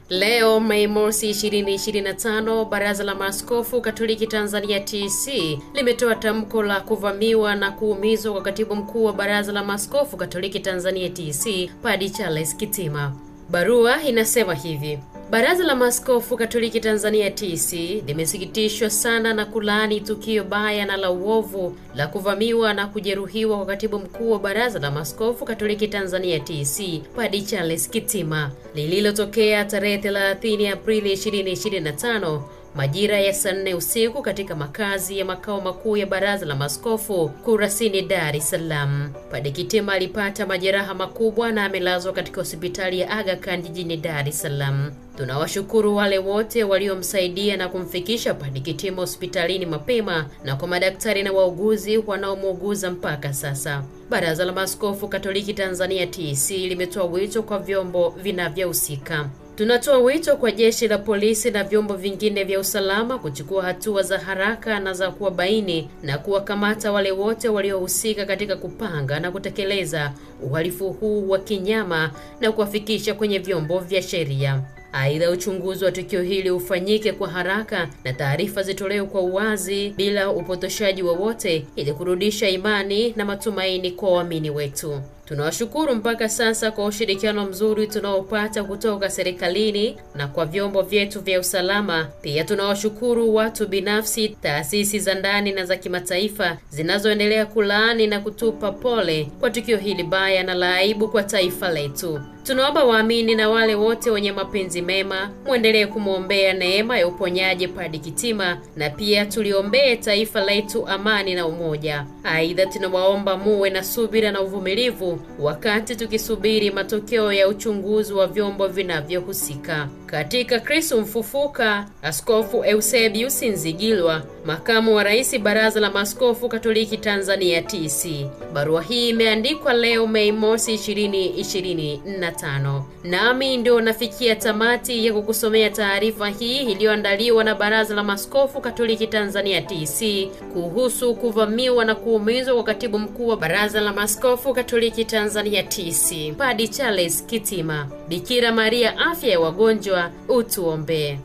Leo Mei Mosi 2025, Baraza la Maaskofu Katoliki Tanzania TC limetoa tamko la kuvamiwa na kuumizwa kwa Katibu Mkuu wa Baraza la Maaskofu Katoliki Tanzania TC, Padre Charles Kitima. Barua inasema hivi: Baraza la Maaskofu Katoliki Tanzania TC limesikitishwa sana na kulaani tukio baya na la uovu la kuvamiwa na kujeruhiwa kwa Katibu Mkuu wa Baraza la Maaskofu Katoliki Tanzania TC, Padre Charles Kitima, lililotokea tarehe 30 Aprili 2025 majira ya saa 4 usiku katika makazi ya makao makuu ya Baraza la Maaskofu Kurasini, Dar es Salaam. Padre Kitima alipata majeraha makubwa na amelazwa katika hospitali ya Aga Khan jijini Dar es Salaam. Tunawashukuru wale wote waliomsaidia na kumfikisha Padre Kitima hospitalini mapema na kwa madaktari na wauguzi wanaomuuguza mpaka sasa. Baraza la Maaskofu Katoliki Tanzania TC limetoa wito kwa vyombo vinavyohusika. Tunatoa wito kwa jeshi la polisi na vyombo vingine vya usalama kuchukua hatua za haraka na za kuwabaini na kuwakamata wale wote waliohusika katika kupanga na kutekeleza uhalifu huu wa kinyama na kuwafikisha kwenye vyombo vya sheria. Aidha, uchunguzi wa tukio hili ufanyike kwa haraka na taarifa zitolewe kwa uwazi bila upotoshaji wowote ili kurudisha imani na matumaini kwa waamini wetu. Tunawashukuru mpaka sasa kwa ushirikiano mzuri tunaopata kutoka serikalini na kwa vyombo vyetu vya usalama. Pia tunawashukuru watu binafsi, taasisi za ndani na za kimataifa zinazoendelea kulaani na kutupa pole kwa tukio hili baya na la aibu kwa taifa letu. Tunaomba waamini na wale wote wenye mapenzi mema muendelee kumwombea neema ya uponyaji Padre Kitima, na pia tuliombee taifa letu amani na umoja. Aidha, tunawaomba muwe na subira na uvumilivu wakati tukisubiri matokeo ya uchunguzi wa vyombo vinavyohusika. Katika Kristo Mfufuka, Askofu Eusebius Nzigilwa, Makamu wa Rais Baraza la Maaskofu Katoliki Tanzania TC. Barua hii imeandikwa leo Mei Mosi 2025. Nami ndio nafikia tamati ya kukusomea taarifa hii iliyoandaliwa na Baraza la Maaskofu Katoliki Tanzania TC kuhusu kuvamiwa na kuumizwa kwa Katibu Mkuu wa Baraza la Maaskofu Katoliki Tanzania TC, Padre Charles Kitima. Bikira Maria, afya ya wagonjwa, utuombee.